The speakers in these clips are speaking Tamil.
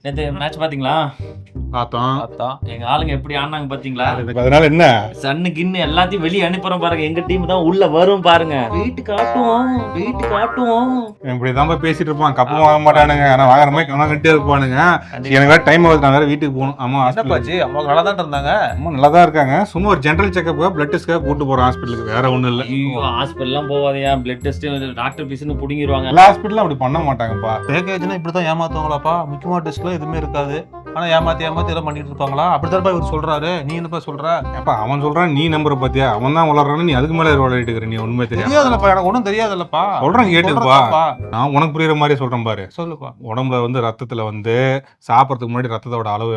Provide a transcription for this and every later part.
நேத்து மேட்ச் பாத்தீங்களா? பார்த்தோம். எங்க ஆளுங்க எப்படி ஆடுனாங்க பாத்தீங்களா? அதனால என்ன சன்னு கின்னு எல்லாத்தையும் வெளிய அனுப்புறோம் பாருங்க. எங்க டீம் தான் உள்ள வரும் பாருங்க. வெயிட் காட்டுவோம். இப்படிதான் போய் பேசிட்டு இருப்பான். கப்பு வாங்க மாட்டானுங்க, ஆனா வாங்குற மாதிரி கணக்கிட்டே இருப்பானுங்க. எனக்கு வேற டைம் ஆகுது, நான் வேற வீட்டுக்கு போகணும். அம்மா என்னப்பாச்சு? அம்மா நல்லா தான் இருந்தாங்க. அம்மா நல்லா தான் இருக்காங்க. சும்மா ஒரு ஜென்ரல் செக்கப் பிளட் டெஸ்ட்காக கூட்டு போறோம் ஹாஸ்பிட்டலுக்கு, வேற ஒண்ணும் இல்ல. ஐயோ ஹாஸ்பிடல்லாம் போவாதயா, பிளட் டெஸ்ட் டாக்டர் பீஸ்னு புடிங்கிடுவாங்க. எல்லா ஹாஸ்பிட்டலும் அப்படி பண்ண மாட்டாங்கப்பா. பேக்கேஜ்னா இப்படிதான் ஏமாத்துவாங்களாப்பா? முக்கியமான டெஸ்ட்லாம் எதுவுமே இருக்காது. ஆனா ஏமாத்தி எல்லாம் பண்ணிட்டு இருப்பாங்களா? அப்படிதான் இவர் சொல்றாரு. நீ என்னப்பா சொல்ற? ஏப்பா அவன் சொல்றான், நீ நம்புற பாத்தியா? அவன் தான் வளர்றான்னு நீ அதுக்கு மேல விளையாடிட்டு இருக்கிற. நீ உண்மை தெரியாது. தெரியாதுல்லப்பா, எனக்கு ஒன்றும் தெரியாதுல்லப்பா. சொல்றேன் கேட்டுப்பா. சொல்றேன்ப்பா. நான் உனக்கு புரியுற மாதிரி சொல்றேன் பாரு. சொல்லுப்பா. உடம்புல வந்து ரத்தத்துல வந்து சாப்பிட்றதுக்கு முன்னாடி ரத்தத்தோட அளவு,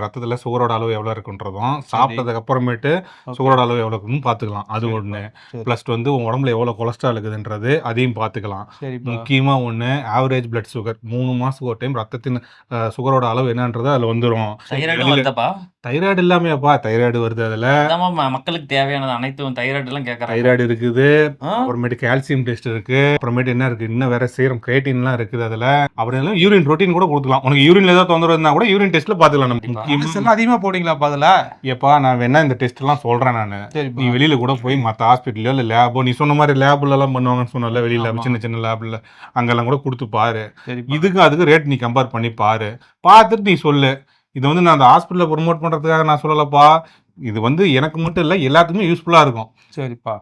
ரத்தத்துல சுகரோட அளவு எவ்வளவு இருக்குன்றதும், சாப்பிட்டதுக்கு அப்புறமேட்டு சுகரோட அளவு எவ்வளவு இருக்குன்னு பாத்துக்கலாம். அது ஒண்ணு. பிளஸ் வந்து உன் உடம்புல எவ்வளவு கொலஸ்ட்ரால் இருக்குதுன்றது அதையும் பாத்துக்கலாம். முக்கியமா ஒண்ணு, ஆவரேஜ் பிளட் சுகர் 3 மாசத்துக்கு ஒரு டைம் ரத்தத்தின் சுகரோட அளவு என்னன்றது அதுல வந்துரும். தைராய்டு இல்லாமையாப்பா? தைராய்டு வருது அதுல. மக்களுக்கு தேவையானது அனைத்தும் தைராய்டு எல்லாம் கேட்கறாங்க. தைராய்டு இருக்குது, அப்புறமேட்டு கால்சியம் டெஸ்ட் இருக்கு, அப்புறமேட்டு என்ன இருக்கு, இன்னும் வேற சீரம் கிரேட்டின் எல்லாம் இருக்குது அதுல. அப்புறம் யூரின் புரோட்டீன் கூட கொடுக்கலாம். உனக்கு யூரின்ல ஏதாவது தொந்தரவு இருந்தா கூட யூரின் டெஸ்ட்ல பாத்துக்கலாம். நம்ம அதிகமா போடுங்களா அதுல? ஏப்பா நான் வேணா இந்த டெஸ்ட் எல்லாம் சொல்றேன் நானு. நீ வெளியில கூட போய் மத்த ஹாஸ்பிட்டலோ இல்ல லேபோ, நீ சொன்ன மாதிரி லேப்ல எல்லாம் பண்ணுவாங்கன்னு சொன்னல, வெளியில சின்ன சின்ன லேப்ல அங்கெல்லாம் கூட கொடுத்து பாரு. இதுக்கு அதுக்கு ரேட் நீ கம்பேர் பண்ணி பாரு. பார்த்துட்டு நீ சொல்லு. இது வந்து நான் அந்த ஹாஸ்பிட்டல ப்ரொமோட் பண்றதுக்காக நான் சொல்லலப்பா. இது வந்து எனக்கு மட்டும் இல்ல, எல்லாத்துக்குமே யூஸ்ஃபுல்லா இருக்கும். சரிப்பா.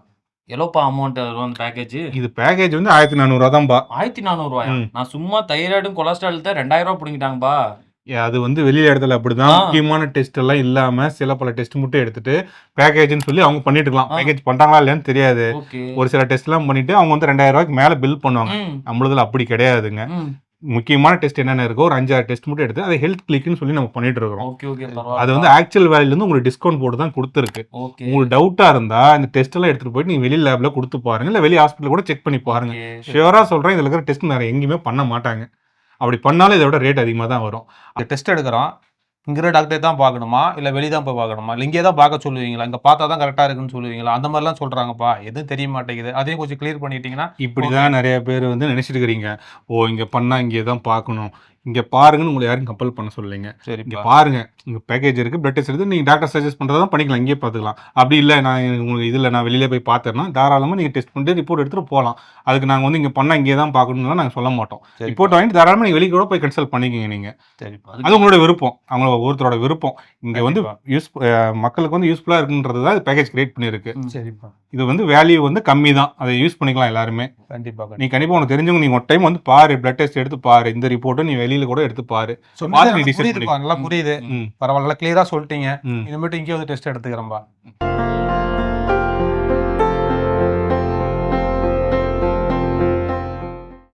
எவ்வளோப்பா அமௌண்ட் வரும் அந்த பேக்கேஜ்? இது பேக்கேஜ் வந்து 1400 தான்ப்பா. 1400 நான் சும்மா தைராய்டும் கொலஸ்ட்ரால் தான் 2000 பிடிங்கிட்டாங்கப்பா. அது வந்து வெளியில இடத்துல அப்படிதான். முக்கியமான டெஸ்ட் எல்லாம் இல்லாம சில பல டெஸ்ட் மட்டும் எடுத்துட்டு பேக்கேஜ்னு சொல்லி அவங்க பண்ணிட்டு இருக்கலாம். பேக்கேஜ் பண்றாங்களா இல்லையான்னு தெரியாது. ஒரு சில டெஸ்ட் எல்லாம் பண்ணிட்டு அவங்க வந்து 2000 ரூபாய்க்கு மேல பில் பண்ணுவாங்க. நம்மளதுல அப்படி கிடையாதுங்க. முக்கியமான டெஸ்ட் என்னென்ன இருக்கோ ஒரு 5-6 டெஸ்ட் மட்டும் எடுத்து அதை ஹெல்த் கிளிக்னு சொல்லி நம்ம பண்ணிட்டு இருக்கோம். அது வந்து ஆக்சுவல் வேல்யூல இருந்து உங்களுக்கு டிஸ்கவுண்ட் போட்டு தான் கொடுத்துருக்கு. உங்களுக்கு டவுட்டா இருந்தா இந்த டெஸ்ட் எல்லாம் எடுத்துட்டு போயிட்டு நீங்க வெளி லேப்ல கொடுத்து பாருங்க, இல்ல வெளி ஹாஸ்பிட்டல் கூட செக் பண்ணி பாருங்க. ஷியூரா சொல்றேன், இதுல இருக்கிற டெஸ்ட் வேற எங்கேயுமே பண்ண மாட்டாங்க. அப்படி பண்ணாலும் இதோட ரேட் அதிகமாக தான் வரும். டெஸ்ட் எடுக்கிறோம், இங்கே டாக்டர் தான் பார்க்கணுமா இல்லை வெளியே தான் போய் பார்க்கணுமா, இல்லை இங்கே தான் பார்க்க சொல்லுவீங்களா, இங்கே பார்த்தா தான் கரெக்டாக இருக்குன்னு சொல்லுவீங்களா? அந்த மாதிரிலாம் சொல்கிறாங்கப்பா. எதுவும் தெரிய மாட்டேங்குது. அதையும் கொஞ்சம் கிளியர் பண்ணிட்டீங்கன்னா. இப்படி தான் நிறைய பேர் வந்து நினைச்சிட்டு இருக்கிறீங்க. இங்கே பண்ணால் இங்கே தான் பார்க்கணும், இங்கே பாருங்கன்னு உங்களை யாரும் கம்பல் பண்ண சொல்லலைங்க. சரி, இங்கே பாருங்க, இங்கே பேக்கேஜ் இருக்குது, பிளட் டெஸ்ட் இருக்குது, நீங்கள் டாக்டர் சஜஸ்ட் பண்ணுறதா பண்ணிக்கலாம், இங்கேயே பார்த்துக்கலாம். அப்படி இல்லை நான் உங்களுக்கு இதில் நான் வெளியில போய் பார்த்தேன்னா தாராளமாக நீங்கள் டெஸ்ட் பண்ணிட்டு ரிப்போர்ட் எடுத்துகிட்டு போகலாம். அதுக்கு நாங்கள் வந்து இங்கே பண்ணால் இங்கே தான் பார்க்கணும்னா நாங்கள் சொல்ல மாட்டோம். ரிப்போர்ட் வாங்கிட்டு தாராளமாக நீங்கள் வெளியே கூட போய் கன்சல்ட் பண்ணிக்கிங்க. நீங்கள் அது உங்களோட விருப்பம், அவங்களோட ஒருத்தரோட விருப்பம். இங்கே வந்து மக்களுக்கு வந்து யூஸ்ஃபுல்லாக இருக்குன்றது தான் பேக்கேஜ் கிரியேட் பண்ணியிருக்கு. சரிப்பா. இது வந்து வேல்யூ வந்து கம்மி தான், அதை யூஸ் பண்ணிக்கலாம் எல்லாருமே. கண்டிப்பாக. நீ கண்டிப்பாக உனக்கு தெரிஞ்சவங்க நீ ஒரு டைம் வந்து பாரு, பிளட் டெஸ்ட் எடுத்து பாரு, இந்த ரிப்போர்ட்டும் நீ வெளியில கூட எடுத்து பாரு. நல்லா புரியுது. பரவாயில்ல, கிளியரா சொல்லிட்டீங்க. இனிமேட்டு இங்கே வந்து டெஸ்ட் எடுத்துக்கிறேன்பா.